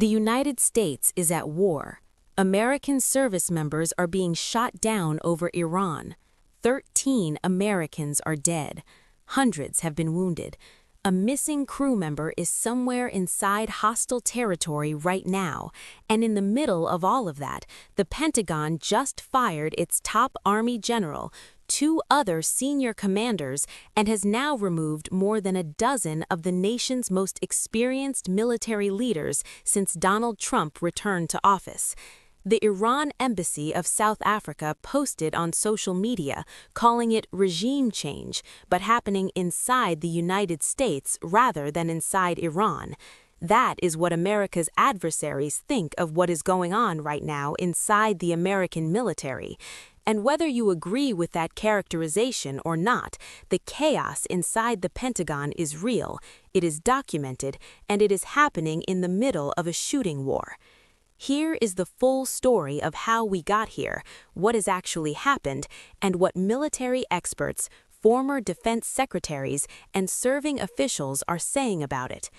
The United States is at war. American service members are being shot down over Iran. 13 Americans are dead. Hundreds have been wounded. A missing crew member is somewhere inside hostile territory right now, and in the middle of all of that, the Pentagon just fired its top Army general, 2 other senior commanders, and has now removed more than a dozen of the nation's most experienced military leaders since Donald Trump returned to office. The Iran Embassy of South Africa posted on social media, calling it regime change, but happening inside the United States rather than inside Iran. That is what America's adversaries think of what is going on right now inside the American military. And whether you agree with that characterization or not, the chaos inside the Pentagon is real, it is documented, and it is happening in the middle of a shooting war. Here is the full story of how we got here, what has actually happened, and what military experts, former defense secretaries, and serving officials are saying about it.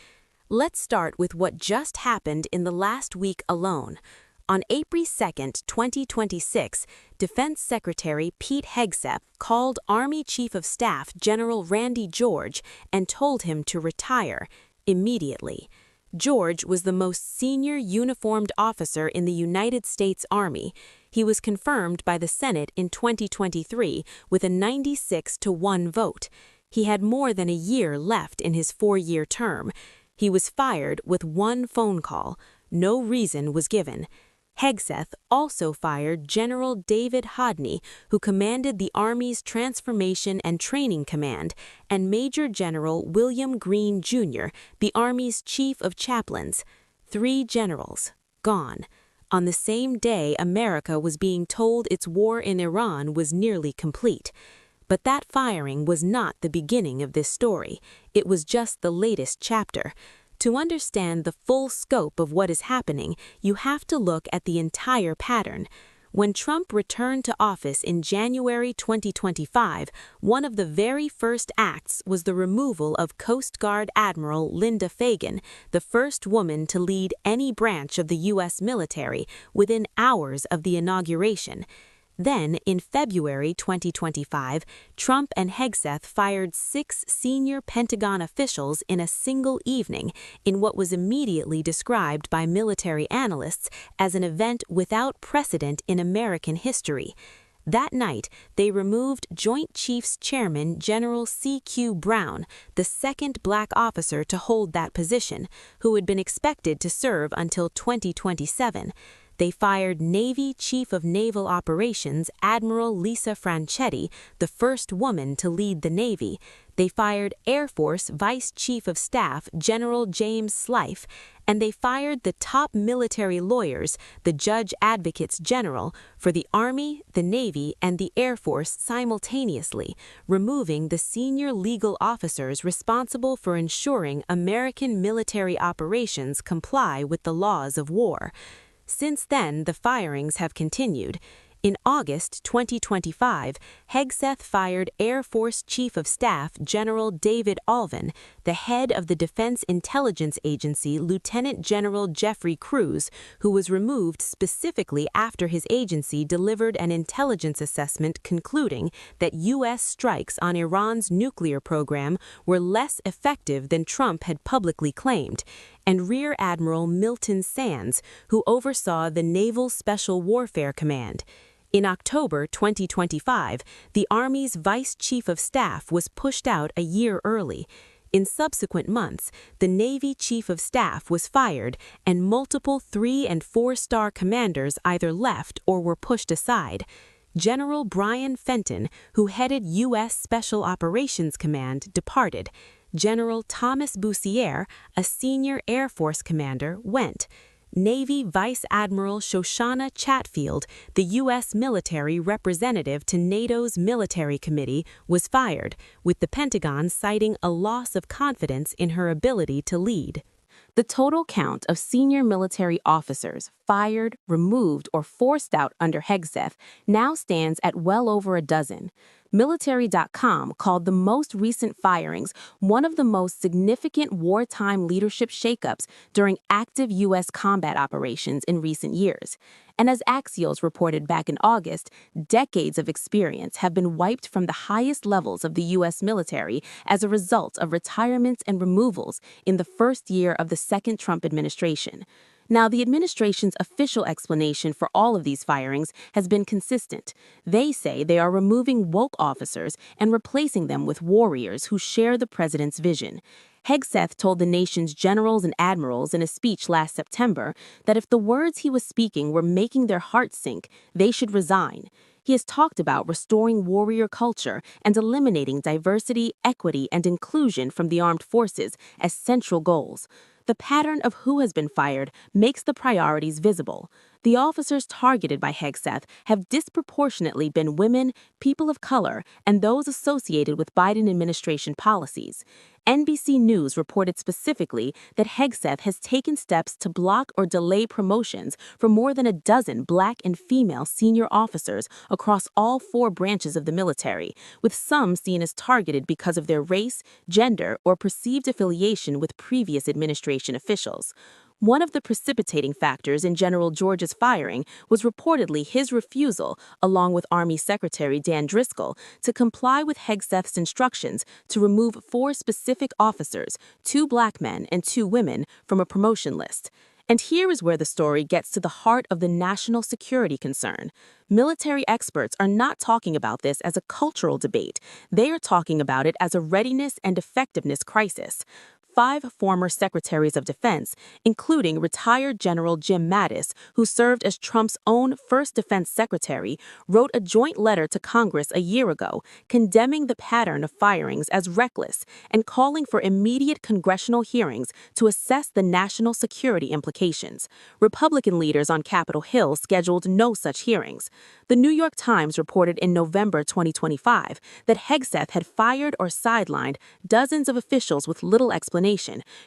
Let's start with what just happened in the last week alone. On April 2, 2026, Defense Secretary Pete Hegseth called Army Chief of Staff General Randy George and told him to retire immediately. George was the most senior uniformed officer in the United States Army. He was confirmed by the Senate in 2023 with a 96-1 vote. He had more than a year left in his 4-year term. He was fired with 1 phone call. No reason was given. Hegseth also fired General David Hodney, who commanded the Army's Transformation and Training Command, and Major General William Green, Jr., the Army's Chief of Chaplains. 3 generals gone. On the same day America was being told its war in Iran was nearly complete. But that firing was not the beginning of this story. It was just the latest chapter. To understand the full scope of what is happening, you have to look at the entire pattern. When Trump returned to office in January 2025, one of the very first acts was the removal of Coast Guard Admiral Linda Fagan, the first woman to lead any branch of the U.S. military, within hours of the inauguration. Then, in February 2025, Trump and Hegseth fired 6 senior Pentagon officials in a single evening in what was immediately described by military analysts as an event without precedent in American history. That night, they removed Joint Chiefs Chairman General C.Q. Brown, the second black officer to hold that position, who had been expected to serve until 2027. They fired Navy Chief of Naval Operations Admiral Lisa Franchetti, the first woman to lead the Navy. They fired Air Force Vice Chief of Staff General James Slife, and they fired the top military lawyers, the Judge Advocates General, for the Army, the Navy, and the Air Force simultaneously, removing the senior legal officers responsible for ensuring American military operations comply with the laws of war. Since then, the firings have continued. In August 2025, Hegseth fired Air Force Chief of Staff General David Alvin, the head of the Defense Intelligence Agency Lieutenant General Jeffrey Cruz, who was removed specifically after his agency delivered an intelligence assessment concluding that U.S. strikes on Iran's nuclear program were less effective than Trump had publicly claimed, and Rear Admiral Milton Sands, who oversaw the Naval Special Warfare Command. In October 2025, the Army's Vice Chief of Staff was pushed out a year early. In subsequent months, the Navy Chief of Staff was fired, and multiple 3- and 4-star commanders either left or were pushed aside. General Brian Fenton, who headed U.S. Special Operations Command, departed. General Thomas Bussiere, a senior Air Force commander, went. Navy Vice Admiral Shoshana Chatfield, the U.S. military representative to NATO's Military Committee, was fired, with the Pentagon citing a loss of confidence in her ability to lead. The total count of senior military officers fired, removed, or forced out under Hegseth now stands at well over a dozen. Military.com called the most recent firings one of the most significant wartime leadership shakeups during active U.S. combat operations in recent years. And as Axios reported back in August, decades of experience have been wiped from the highest levels of the U.S. military as a result of retirements and removals in the first year of the second Trump administration. Now, the administration's official explanation for all of these firings has been consistent. They say they are removing woke officers and replacing them with warriors who share the president's vision. Hegseth told the nation's generals and admirals in a speech last September that if the words he was speaking were making their hearts sink, they should resign. He has talked about restoring warrior culture and eliminating diversity, equity, and inclusion from the armed forces as central goals. The pattern of who has been fired makes the priorities visible. The officers targeted by Hegseth have disproportionately been women, people of color, and those associated with Biden administration policies. NBC News reported specifically that Hegseth has taken steps to block or delay promotions for more than a dozen Black and female senior officers across all 4 branches of the military, with some seen as targeted because of their race, gender, or perceived affiliation with previous administration officials. One of the precipitating factors in General George's firing was reportedly his refusal, along with Army Secretary Dan Driscoll, to comply with Hegseth's instructions to remove 4 specific officers, 2 Black men and 2 women, from a promotion list. And here is where the story gets to the heart of the national security concern. Military experts are not talking about this as a cultural debate. They are talking about it as a readiness and effectiveness crisis. 5 former secretaries of defense, including retired General Jim Mattis, who served as Trump's own first defense secretary, wrote a joint letter to Congress a year ago condemning the pattern of firings as reckless and calling for immediate congressional hearings to assess the national security implications. Republican leaders on Capitol Hill scheduled no such hearings. The New York Times reported in November 2025 that Hegseth had fired or sidelined dozens of officials with little explanation,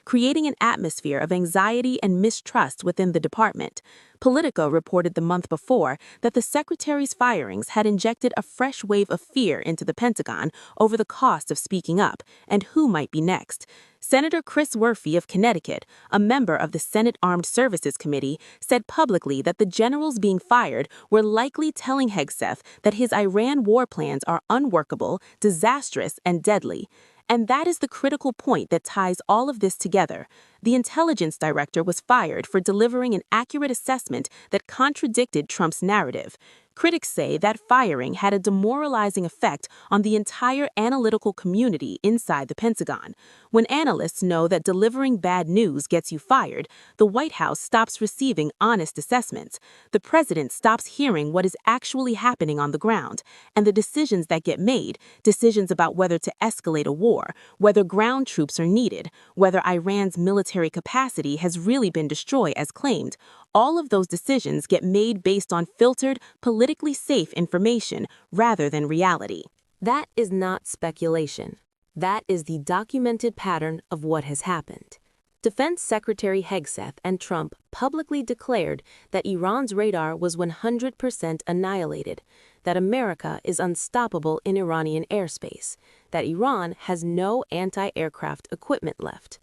creating an atmosphere of anxiety and mistrust within the department. Politico reported the month before that the secretary's firings had injected a fresh wave of fear into the Pentagon over the cost of speaking up and who might be next. Senator Chris Murphy of Connecticut, a member of the Senate Armed Services Committee, said publicly that the generals being fired were likely telling Hegseth that his Iran war plans are unworkable, disastrous, and deadly. And that is the critical point that ties all of this together. The intelligence director was fired for delivering an accurate assessment that contradicted Trump's narrative. Critics say that firing had a demoralizing effect on the entire analytical community inside the Pentagon. When analysts know that delivering bad news gets you fired, the White House stops receiving honest assessments. The president stops hearing what is actually happening on the ground, and the decisions that get made, decisions about whether to escalate a war, whether ground troops are needed, whether Iran's military capacity has really been destroyed as claimed, all of those decisions get made based on filtered, politically safe information rather than reality. That is not speculation. That is the documented pattern of what has happened. Defense Secretary Hegseth and Trump publicly declared that Iran's radar was 100% annihilated, that America is unstoppable in Iranian airspace, that Iran has no anti-aircraft equipment left.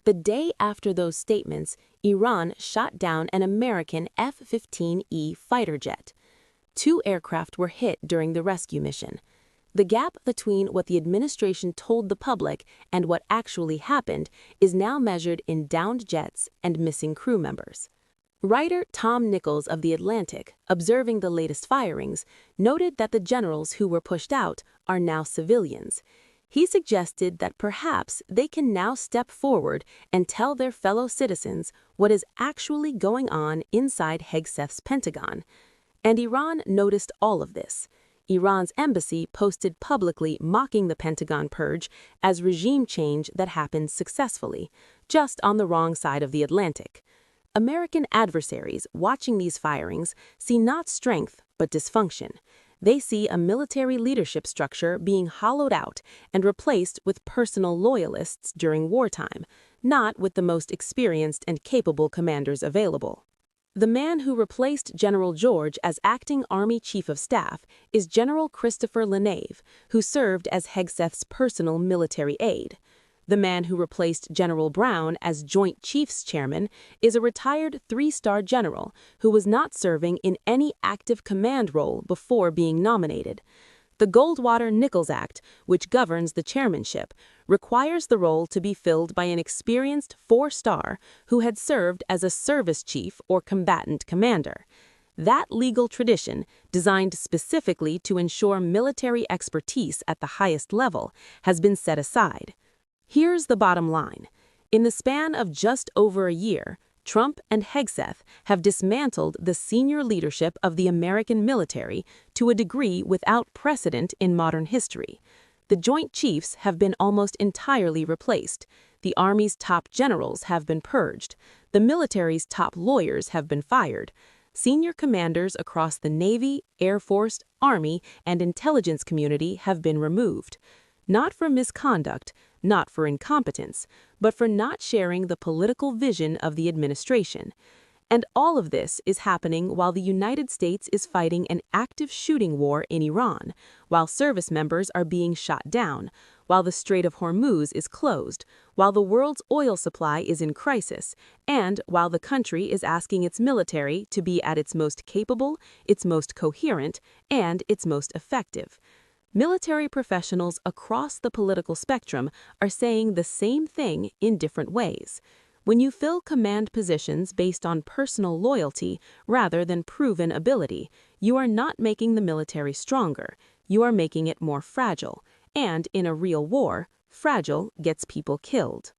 The day after those statements, Iran shot down an American F-15E fighter jet. 2 aircraft were hit during the rescue mission. The gap between what the administration told the public and what actually happened is now measured in downed jets and missing crew members. Writer Tom Nichols of The Atlantic, observing the latest firings, noted that the generals who were pushed out are now civilians. He suggested that perhaps they can now step forward and tell their fellow citizens what is actually going on inside Hegseth's Pentagon. And Iran noticed all of this. Iran's embassy posted publicly mocking the Pentagon purge as regime change that happened successfully, just on the wrong side of the Atlantic. American adversaries watching these firings see not strength but dysfunction. They see a military leadership structure being hollowed out and replaced with personal loyalists during wartime, not with the most experienced and capable commanders available. The man who replaced General George as acting Army Chief of Staff is General Christopher Lenave, who served as Hegseth's personal military aide. The man who replaced General Brown as Joint Chiefs Chairman is a retired three-star general who was not serving in any active command role before being nominated. The Goldwater-Nichols Act, which governs the chairmanship, requires the role to be filled by an experienced four-star who had served as a service chief or combatant commander. That legal tradition, designed specifically to ensure military expertise at the highest level, has been set aside. Here's the bottom line. In the span of just over a year, Trump and Hegseth have dismantled the senior leadership of the American military to a degree without precedent in modern history. The Joint Chiefs have been almost entirely replaced. The Army's top generals have been purged. The military's top lawyers have been fired. Senior commanders across the Navy, Air Force, Army, and intelligence community have been removed. Not for misconduct, not for incompetence, but for not sharing the political vision of the administration. And all of this is happening while the United States is fighting an active shooting war in Iran, while service members are being shot down, while the Strait of Hormuz is closed, while the world's oil supply is in crisis, and while the country is asking its military to be at its most capable, its most coherent, and its most effective. Military professionals across the political spectrum are saying the same thing in different ways. When you fill command positions based on personal loyalty rather than proven ability, you are not making the military stronger, you are making it more fragile. And in a real war, fragile gets people killed.